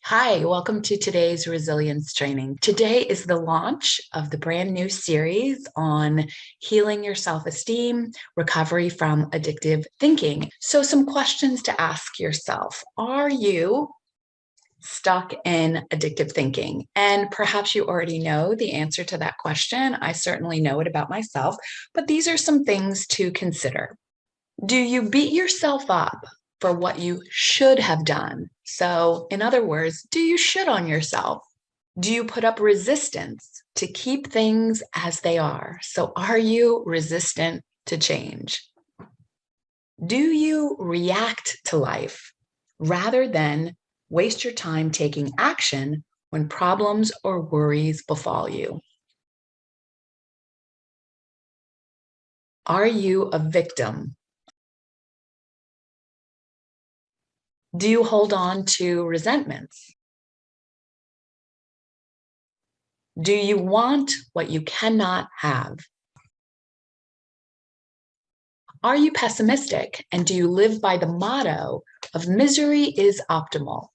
Hi, welcome to today's resilience training. Today is the launch of the brand new series on healing your self-esteem, recovery from addictive thinking. So some questions to ask yourself. Are you stuck in addictive thinking? And perhaps you already know the answer to that question. I certainly know it about myself, but these are some things to consider. Do you beat yourself up for what you should have done? So, in other words, do you shit on yourself? Do you put up resistance to keep things as they are? So, are you resistant to change? Do you react to life rather than waste your time taking action when problems or worries befall you? Are you a victim? Do you hold on to resentments? Do you want what you cannot have? Are you pessimistic and do you live by the motto of misery is optimal?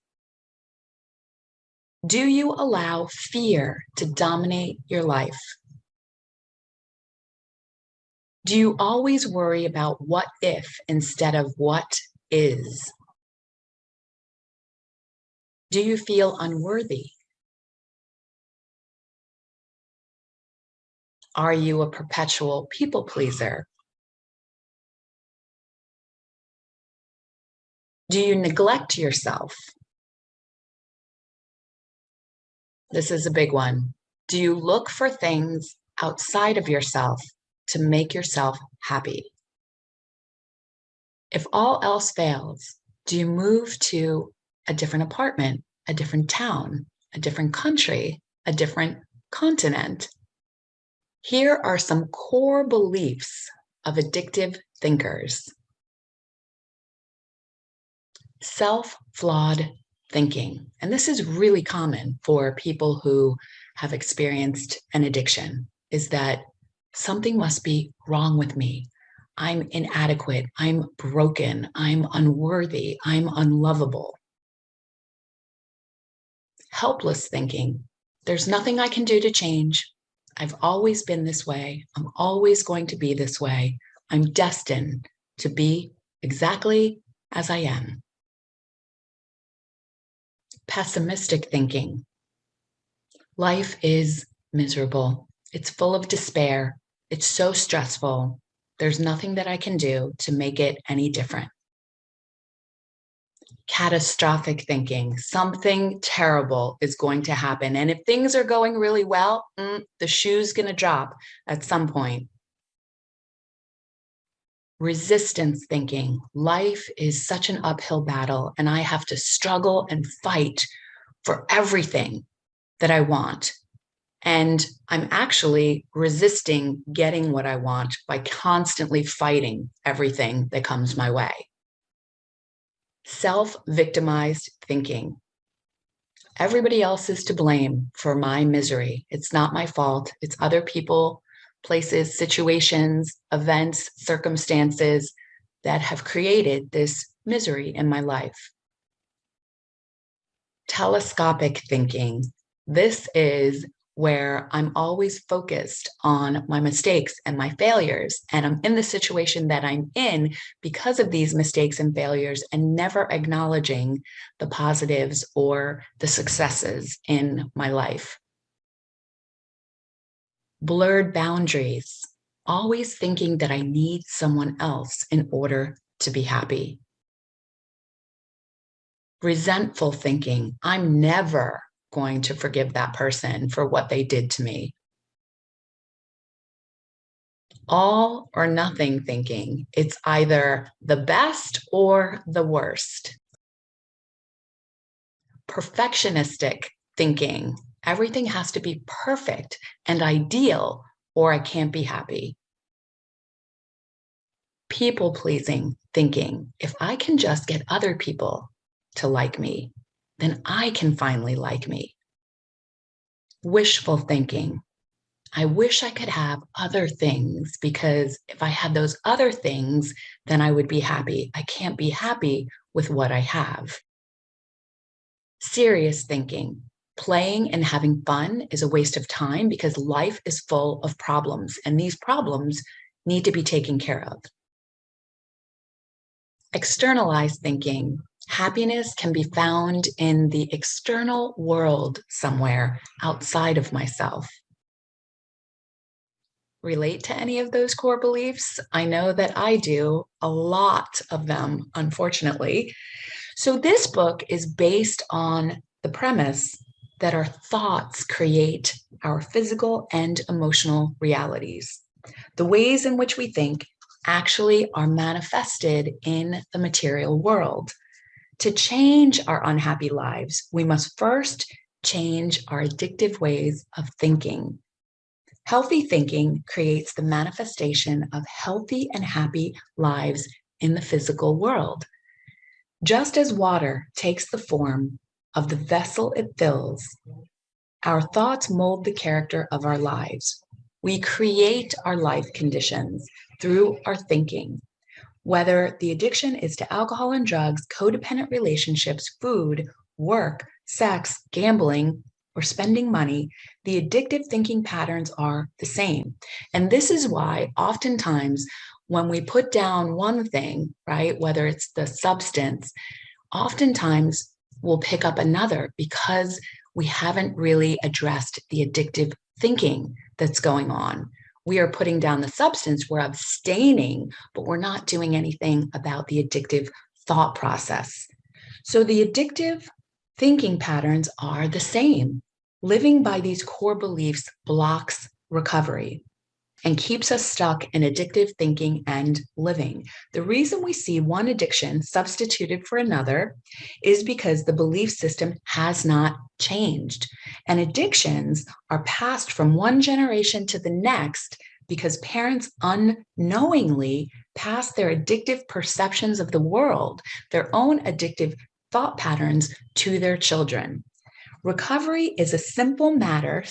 Do you allow fear to dominate your life? Do you always worry about what if instead of what is? Do you feel unworthy? Are you a perpetual people pleaser? Do you neglect yourself? This is a big one. Do you look for things outside of yourself to make yourself happy? If all else fails, do you move to a different apartment, a different town, a different country, a different continent? Here are some core beliefs of addictive thinkers. Self-flawed thinking. And this is really common for people who have experienced an addiction, is that something must be wrong with me. I'm inadequate. I'm broken. I'm unworthy. I'm unlovable. Helpless thinking. There's nothing I can do to change. I've always been this way. I'm always going to be this way. I'm destined to be exactly as I am. Pessimistic thinking. Life is miserable. It's full of despair. It's so stressful. There's nothing that I can do to make it any different. Catastrophic thinking. Something terrible is going to happen. And if things are going really well, the shoe's going to drop at some point. Resistance thinking. Life is such an uphill battle, and I have to struggle and fight for everything that I want. And I'm actually resisting getting what I want by constantly fighting everything that comes my way. Self-victimized thinking. Everybody else is to blame for my misery. It's not my fault. It's other people, places, situations, events, circumstances that have created this misery in my life. Telescopic thinking. This is where I'm always focused on my mistakes and my failures. And I'm in the situation that I'm in because of these mistakes and failures and never acknowledging the positives or the successes in my life. Blurred boundaries, always thinking that I need someone else in order to be happy. Resentful thinking, I'm never going to forgive that person for what they did to me. All or nothing thinking, it's either the best or the worst. Perfectionistic thinking, everything has to be perfect and ideal or I can't be happy. People-pleasing thinking, if I can just get other people to like me, then I can finally like me. Wishful thinking. I wish I could have other things because if I had those other things, then I would be happy. I can't be happy with what I have. Serious thinking. Playing and having fun is a waste of time because life is full of problems, and these problems need to be taken care of. Externalized thinking. Happiness can be found in the external world somewhere outside of myself. Relate to any of those core beliefs? I know that I do, a lot of them, unfortunately. So, this book is based on the premise that our thoughts create our physical and emotional realities. The ways in which we think actually are manifested in the material world. To change our unhappy lives, we must first change our addictive ways of thinking. Healthy thinking creates the manifestation of healthy and happy lives in the physical world. Just as water takes the form of the vessel it fills, our thoughts mold the character of our lives. We create our life conditions through our thinking. Whether the addiction is to alcohol and drugs, codependent relationships, food, work, sex, gambling, or spending money, the addictive thinking patterns are the same. And this is why oftentimes when we put down one thing, right, whether it's the substance, oftentimes we'll pick up another because we haven't really addressed the addictive thinking that's going on. We are putting down the substance, we're abstaining, but we're not doing anything about the addictive thought process. So the addictive thinking patterns are the same. Living by these core beliefs blocks recovery and keeps us stuck in addictive thinking and living. The reason we see one addiction substituted for another is because the belief system has not changed. And addictions are passed from one generation to the next because parents unknowingly pass their addictive perceptions of the world, their own addictive thought patterns to their children. Recovery is a simple matter,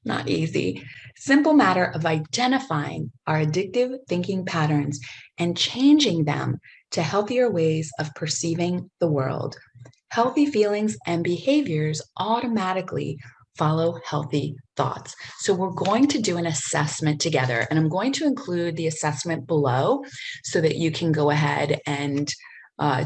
not easy, simple matter of identifying our addictive thinking patterns and changing them to healthier ways of perceiving the world. Healthy feelings and behaviors automatically follow healthy thoughts. So we're going to do an assessment together, and I'm going to include the assessment below so that you can go ahead and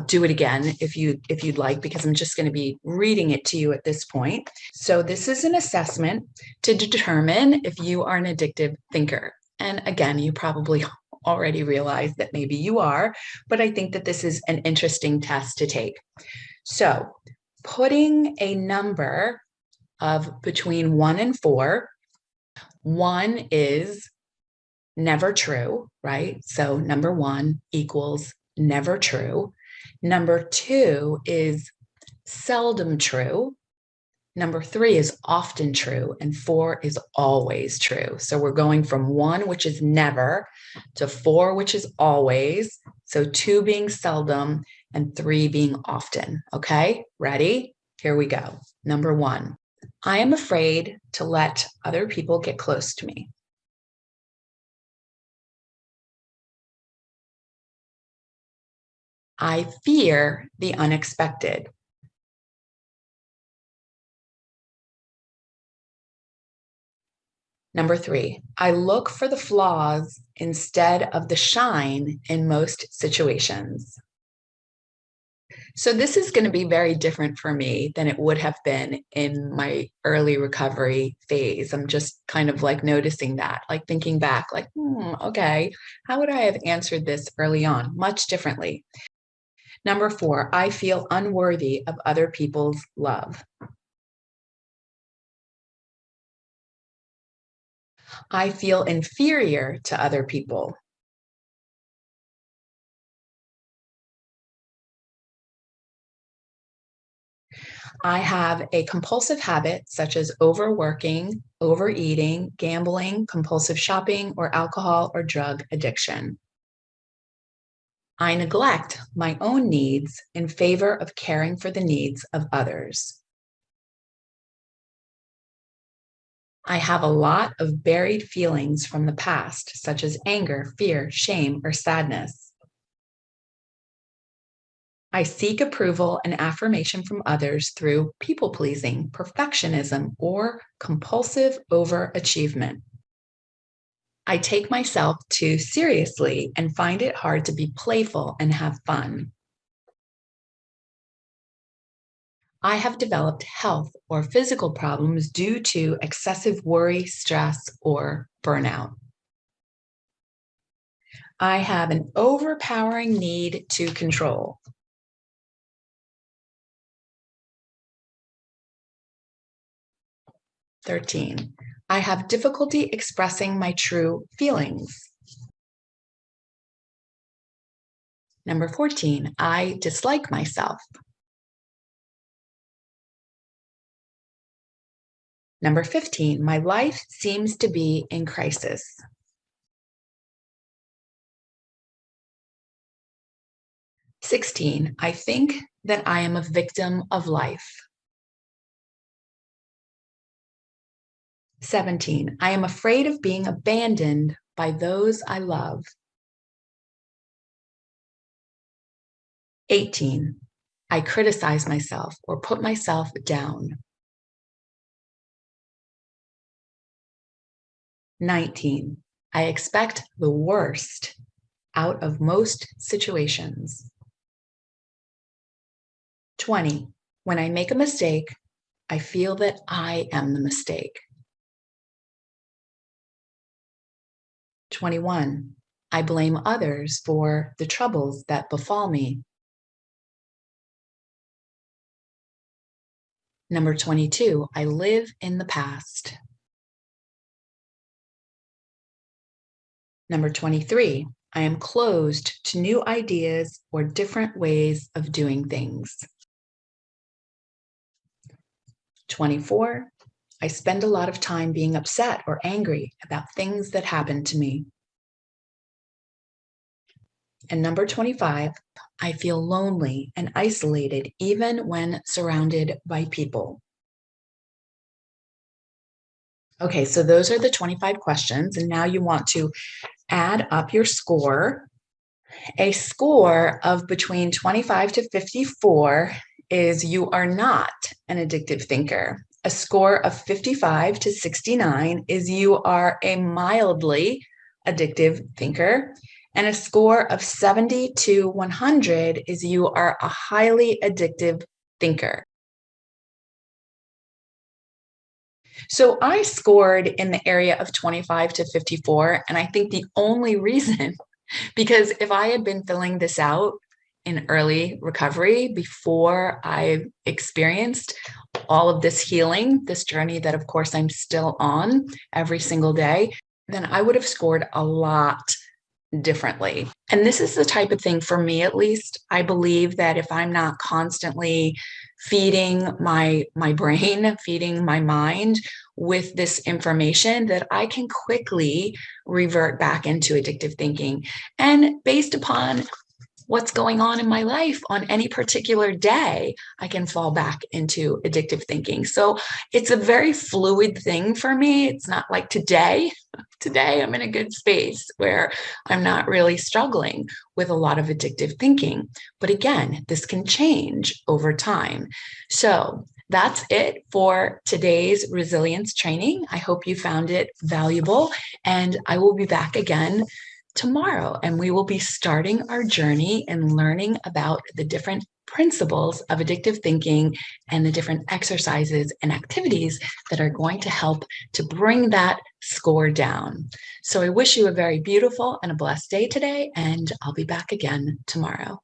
do it again if you'd like, because I'm just going to be reading it to you at this point. So this is an assessment to determine if you are an addictive thinker. And again, you probably already realize that maybe you are, but I think that this is an interesting test to take. So putting a number of between 1 and 4, 1 is never true, right? So number 1 equals never true. Number 2 is seldom true. Number 3 is often true, and 4 is always true. So we're going from 1, which is never, to 4, which is always. So 2 being seldom and 3 being often. Okay, ready? Here we go. Number 1, I am afraid to let other people get close to me. I fear the unexpected. Number 3, I look for the flaws instead of the shine in most situations. So this is going to be very different for me than it would have been in my early recovery phase. I'm just kind of like noticing that, like thinking back, like, okay, how would I have answered this early on? Much differently. Number 4, I feel unworthy of other people's love. I feel inferior to other people. I have a compulsive habit such as overworking, overeating, gambling, compulsive shopping, or alcohol or drug addiction. I neglect my own needs in favor of caring for the needs of others. I have a lot of buried feelings from the past, such as anger, fear, shame, or sadness. I seek approval and affirmation from others through people pleasing, perfectionism, or compulsive overachievement. I take myself too seriously and find it hard to be playful and have fun. I have developed health or physical problems due to excessive worry, stress, or burnout. I have an overpowering need to control. 13. I have difficulty expressing my true feelings. Number 14, I dislike myself. Number 15, my life seems to be in crisis. 16, I think that I am a victim of life. 17, I am afraid of being abandoned by those I love. 18, I criticize myself or put myself down. 19, I expect the worst out of most situations. 20, when I make a mistake, I feel that I am the mistake. 21, I blame others for the troubles that befall me. Number 22, I live in the past. Number 23, I am closed to new ideas or different ways of doing things. 24, I spend a lot of time being upset or angry about things that happen to me. And number 25, I feel lonely and isolated even when surrounded by people. Okay, so those are the 25 questions. And now you want to add up your score. A score of between 25 to 54 is you are not an addictive thinker. A score of 55 to 69 is you are a mildly addictive thinker. And a score of 70 to 100 is you are a highly addictive thinker. So I scored in the area of 25 to 54. And I think the only reason, because if I had been filling this out in early recovery before I experienced all of this healing, this journey that, of course, I'm still on every single day, then I would have scored a lot differently. And this is the type of thing, for me at least, I believe that if I'm not constantly feeding my brain, feeding my mind with this information, that I can quickly revert back into addictive thinking. And based upon what's going on in my life on any particular day, I can fall back into addictive thinking. So it's a very fluid thing for me. It's not like today I'm in a good space where I'm not really struggling with a lot of addictive thinking. But again, this can change over time. So that's it for today's resilience training. I hope you found it valuable, and I will be back again tomorrow, and we will be starting our journey and learning about the different principles of addictive thinking and the different exercises and activities that are going to help to bring that score down. So I wish you a very beautiful and a blessed day today, and I'll be back again tomorrow.